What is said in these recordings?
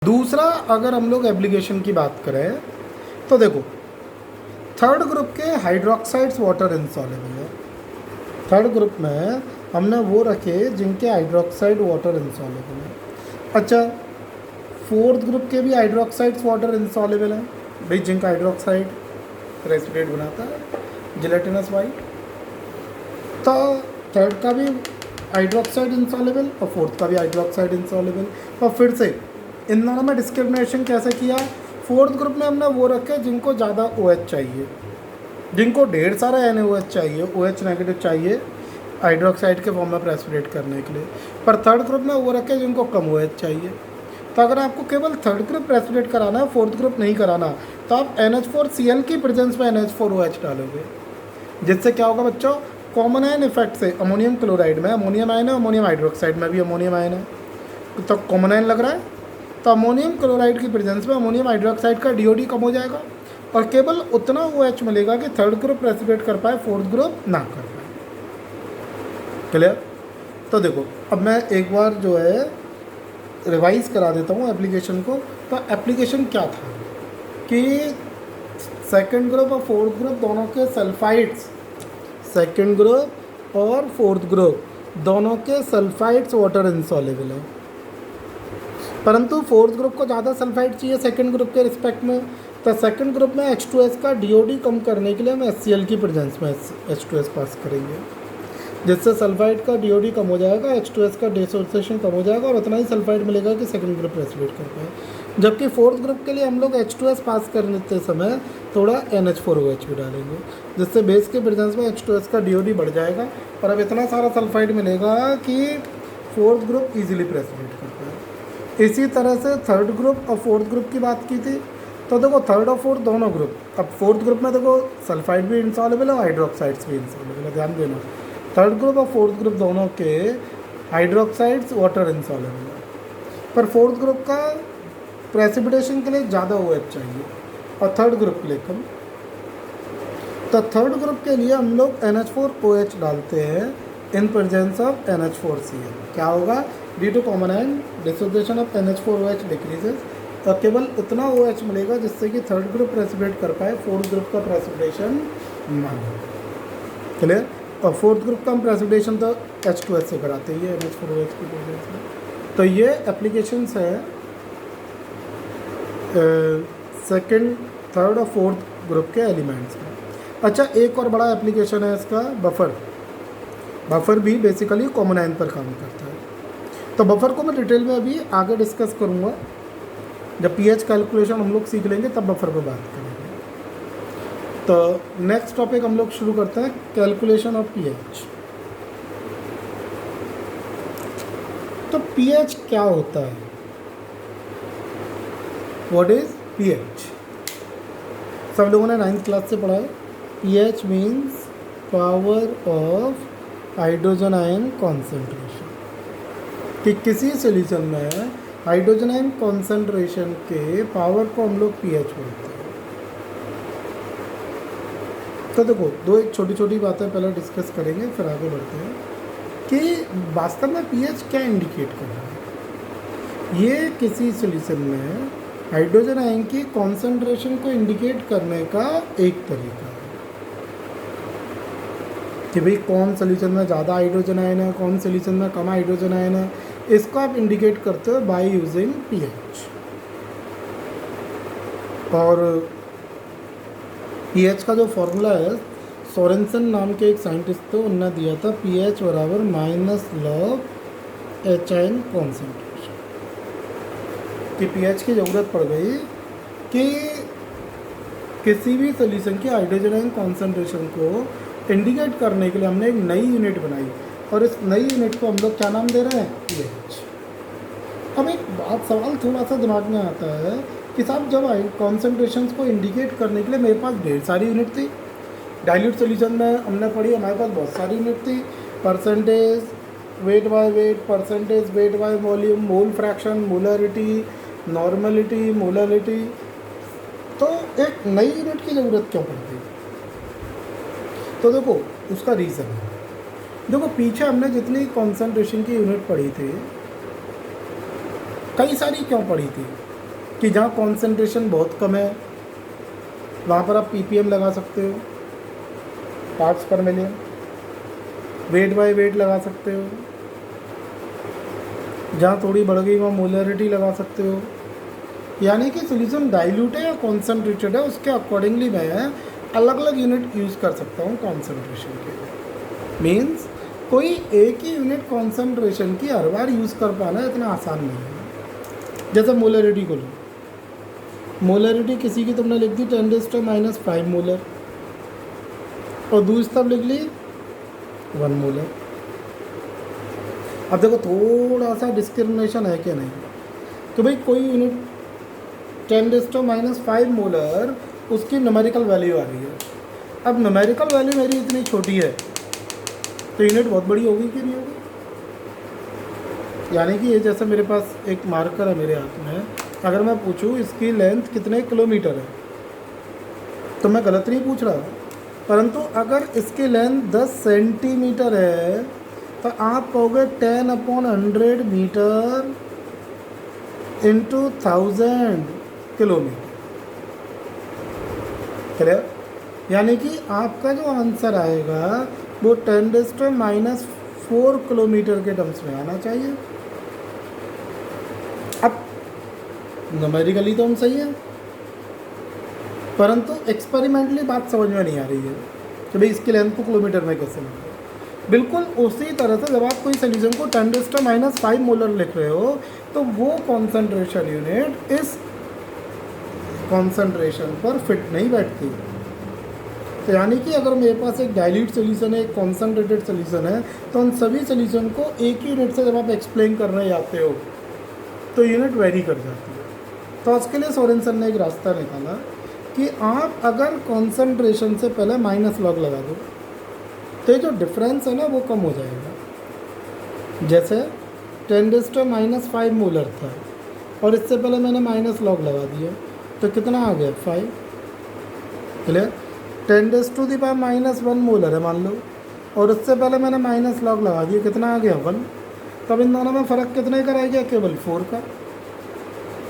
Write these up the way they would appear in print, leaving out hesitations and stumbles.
दूसरा अगर हम लोग एप्लीकेशन की बात करें तो देखो, थर्ड ग्रुप के हाइड्रोक्साइड्स वाटर इंसॉल्युबल है। थर्ड ग्रुप में हमने वो रखे जिनके हाइड्रोक्साइड वाटर इंसॉल्युबल है। अच्छा, फोर्थ ग्रुप के भी हाइड्रोक्साइड्स वाटर इंसॉल्युबल है भाई, जिंक हाइड्रोक्साइड प्रेसिपिटेट बनाता है जिलेटिनस वाइट। तो थर्ड का भी हाइड्रोक्साइड इंसॉल्युबल और फोर्थ का भी हाइड्रोक्साइड इंसॉल्युबल। और फिर से इन दोनों में डिस्क्रिमिनेशन कैसे किया? फोर्थ ग्रुप में हमने वो रखे जिनको ज़्यादा OH चाहिए, जिनको ढेर सारा NaOH चाहिए, OH नेगेटिव चाहिए हाइड्रोक्साइड के फॉर्म में प्रेसिपिटेट करने के लिए। पर थर्ड ग्रुप में वो रखे जिनको कम OH चाहिए। तो अगर आपको केवल थर्ड ग्रुप प्रेसिपिटेट कराना है, फोर्थ ग्रुप नहीं कराना, तो आप NH4Cl की प्रेजेंस में NH4OH डालोगे, जिससे क्या होगा बच्चों? कॉमन आयन इफेक्ट से अमोनियम क्लोराइड में अमोनियम आयन है, अमोनियम हाइड्रोक्साइड में भी अमोनियम आयन है, तो कॉमन आयन लग रहा है। तो अमोनियम क्लोराइड की प्रेजेंस में अमोनियम हाइड्रोक्साइड का DOD कम हो जाएगा और केवल उतना OH मिलेगा कि थर्ड ग्रुप प्रेसिपिटेट कर पाए, फोर्थ ग्रुप ना कर पाए। क्लियर? तो देखो, अब मैं एक बार जो है रिवाइज करा देता हूँ एप्लीकेशन को। तो एप्लीकेशन क्या था कि सेकेंड ग्रुप और फोर्थ ग्रुप दोनों के सल्फाइड्स, सेकेंड ग्रुप और फोर्थ ग्रुप दोनों के सल्फाइड्स वाटर इंसॉल्युबल है, परंतु फोर्थ ग्रुप को ज़्यादा सल्फाइड चाहिए सेकंड ग्रुप के रिस्पेक्ट में। तो सेकंड ग्रुप में H2S का DOD कम करने के लिए हम HCl की प्रेजेंस में H2S पास करेंगे, जिससे सल्फाइड का DOD कम हो जाएगा, H2S का डिसोसिएशन कम हो जाएगा और उतना ही सल्फाइड मिलेगा कि सेकंड ग्रुप प्रेसिपिटेट कर पाए। जबकि फोर्थ ग्रुप के लिए हम लोग H2S पास करते समय थोड़ा NH4OH भी डालेंगे, जिससे बेस के प्रेजेंस में H2S का DOD बढ़ जाएगा और अब इतना सारा सल्फाइड मिलेगा कि फोर्थ ग्रुप ईजिली प्रेसिपिटेट कर पाए। इसी तरह से थर्ड ग्रुप और फोर्थ ग्रुप की बात की थी। तो देखो, थर्ड और फोर्थ दोनों ग्रुप, अब फोर्थ ग्रुप में देखो सल्फाइड भी इंसॉल्युबल है, हाइड्रोक्साइड्स भी इंसॉल्युबल है, ध्यान देना। थर्ड ग्रुप और फोर्थ ग्रुप दोनों के हाइड्रोक्साइड्स वाटर इंसॉल्युबल है, पर फोर्थ ग्रुप का प्रेसिपिटेशन के लिए ज़्यादा OH चाहिए और थर्ड ग्रुप के लिए कम। तो थर्ड ग्रुप के लिए हम लोग NH4OH डालते हैं इन प्रेजेंस ऑफ NH4Cl। क्या होगा? Due to common ion dissociation of NH4OH decreases, और केवल उतना OH मिलेगा जिससे कि थर्ड ग्रुप प्रेसिपिटेट कर पाए, फोर्थ ग्रुप का प्रेसिपिटेशन ना हो। क्लियर? और फोर्थ ग्रुप का हम प्रेसिपिटेशन तो H2S से कराते ही है NH4OH की प्रेजेंस में। तो ये एप्लीकेशंस है सेकंड, थर्ड और फोर्थ ग्रुप के एलिमेंट्स में। अच्छा, एक और बड़ा एप्लीकेशन है इसका बफर। बफर भी बेसिकली कॉमन आयन पर काम करता है। तो बफर को मैं डिटेल में अभी आगे डिस्कस करूँगा, जब pH कैलकुलेशन हम लोग सीख लेंगे तब बफर पर बात करेंगे। तो नेक्स्ट टॉपिक हम लोग शुरू करते हैं, कैलकुलेशन ऑफ pH। तो pH क्या होता है? What is pH? सब लोगों ने 9th क्लास से पढ़ा है। pH means power of hydrogen ion concentration, कि किसी सॉल्यूशन में हाइड्रोजन आयन कॉन्सेंट्रेशन के पावर को हम लोग pH बोलते हैं। तो देखो, दो एक छोटी छोटी बातें पहले डिस्कस करेंगे, फिर आगे बढ़ते हैं कि वास्तव में pH क्या इंडिकेट कर रहा है। ये किसी सॉल्यूशन में हाइड्रोजन आयन की कॉन्सेंट्रेशन को इंडिकेट करने का एक तरीका है कि भाई कौन सॉल्यूशन में ज़्यादा हाइड्रोजन आयन है, कौन सॉल्यूशन में कम हाइड्रोजन आयन है। इसको आप इंडिकेट करते हो बाय यूजिंग pH। और pH का जो फॉर्मूला है, सोरेनसन नाम के एक साइंटिस्ट थे, उन्होंने दिया था pH बराबर -log H आयन कॉन्सेंट्रेशन। कि pH की ज़रूरत पड़ गई कि किसी भी सॉल्यूशन की हाइड्रोजन आयन कॉन्सेंट्रेशन को इंडिकेट करने के लिए हमने एक नई यूनिट बनाई, और इस नई यूनिट को हम लोग क्या नाम दे रहे हैं? pH। अब एक बात, सवाल थोड़ा सा दिमाग में आता है कि साहब, जब कॉन्सेंट्रेशंस को इंडिकेट करने के लिए मेरे पास ढेर सारी यूनिट थी, डाइल्यूट सॉल्यूशन में हमने पढ़ी, हमारे पास बहुत सारी यूनिट थी, percentage weight by weight, percentage weight by volume, mole fraction, molarity, normality, molarity. तो एक नई यूनिट की ज़रूरत क्यों पड़ती? तो देखो, उसका रीज़न है। देखो, पीछे हमने जितनी कॉन्सेंट्रेशन की यूनिट पढ़ी थी, कई सारी क्यों पढ़ी थी? कि जहाँ कॉन्सेंट्रेशन बहुत कम है वहाँ पर आप ppm लगा सकते हो, पार्ट्स पर मिलियन। वेट बाय वेट लगा सकते हो, जहाँ थोड़ी बढ़ गई वहाँ मोलरिटी लगा सकते हो। यानी कि सोल्यूशन डाइल्यूट है या कॉन्सेंट्रेटेड है उसके अकॉर्डिंगली मैं अलग अलग यूनिट यूज़ कर सकता हूँ कॉन्सेंट्रेशन के लिए। मीन्स कोई एक ही यूनिट कॉन्सेंट्रेशन की हर बार यूज़ कर पाना इतना आसान नहीं है। जैसे मोलरिटी को लो, मोलरिटी किसी की तुमने लिख दी 10⁻⁵ मोलर और दूसरी तरफ लिख ली 1 मोलर। अब देखो थोड़ा सा डिस्क्रिमिनेशन है कि नहीं, तो भाई कोई यूनिट 10⁻⁵ मोलर उसकी न्यूमेरिकल वैल्यू आ रही है। अब न्यूमेरिकल वैल्यू मेरी इतनी छोटी है तो यूनिट बहुत बड़ी होगी कि नहीं होगी। यानी कि ये जैसे मेरे पास एक मार्कर है मेरे हाथ में, अगर मैं पूछूं इसकी लेंथ कितने किलोमीटर है तो मैं गलत नहीं पूछ रहा, परंतु अगर इसकी लेंथ 10 सेंटीमीटर है तो आप कहोगे 10/100 मीटर इंटू 1000 किलोमीटर। क्लियर? यानी कि आपका जो आंसर आएगा वो 10⁻⁴ किलोमीटर के टर्म्स में आना चाहिए। अब न्यूमेरिकली तो हम सही है, परंतु एक्सपेरिमेंटली बात समझ में नहीं आ रही है कि भाई इसकी लेंथ को किलोमीटर में कैसे लिखें। बिल्कुल उसी तरह से जब आप कोई सोल्यूशन को 10⁻⁵ मोलर लिख रहे हो तो वो कॉन्सेंट्रेशन यूनिट इस कॉन्सेंट्रेशन पर फिट नहीं बैठती। तो यानी कि अगर मेरे पास एक डाइल्यूट सोल्यूशन है, एक कॉन्सेंट्रेटेड सोल्यूशन है, तो उन सभी सोल्यूशन को एक ही यूनिट से जब आप एक्सप्लेन करने जाते हो तो यूनिट वेरी कर जाती है। तो उसके लिए सोरेनसन ने एक रास्ता निकाला कि आप अगर कॉन्सेंट्रेशन से पहले माइनस लॉग लगा दो तो ये जो डिफरेंस है ना वो कम हो जाएगा। जैसे 10⁻⁵ मोलर था और इससे पहले मैंने माइनस लॉग लगा दिया तो कितना आ गया 5। क्लियर? 10⁻⁻1 मोलर है मान लो और उससे पहले मैंने माइनस लॉग लगा दिया, कितना आ गया 1। तब इन दोनों में फ़र्क कितने का रह गया? केवल 4 का।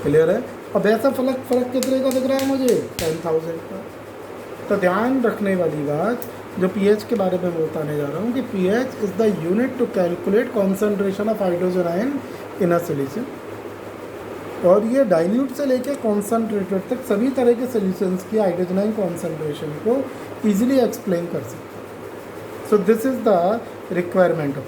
क्लियर है? अब ऐसा फ़र्क कितने का दिख रहा है मुझे? 10,000 का। तो ध्यान रखने वाली बात जो pH के बारे में मैं बताने जा रहा हूँ कि pH is the unit to calculate concentration of hydrogen ion in a solution. और ये डाइल्यूट से लेके कॉन्सेंट्रेटेड तक सभी तरह के सॉल्यूशंस की हाइड्रोजन आयन कॉन्सेंट्रेशन को ईजिली एक्सप्लेन कर सकते हैं। So this is the requirement of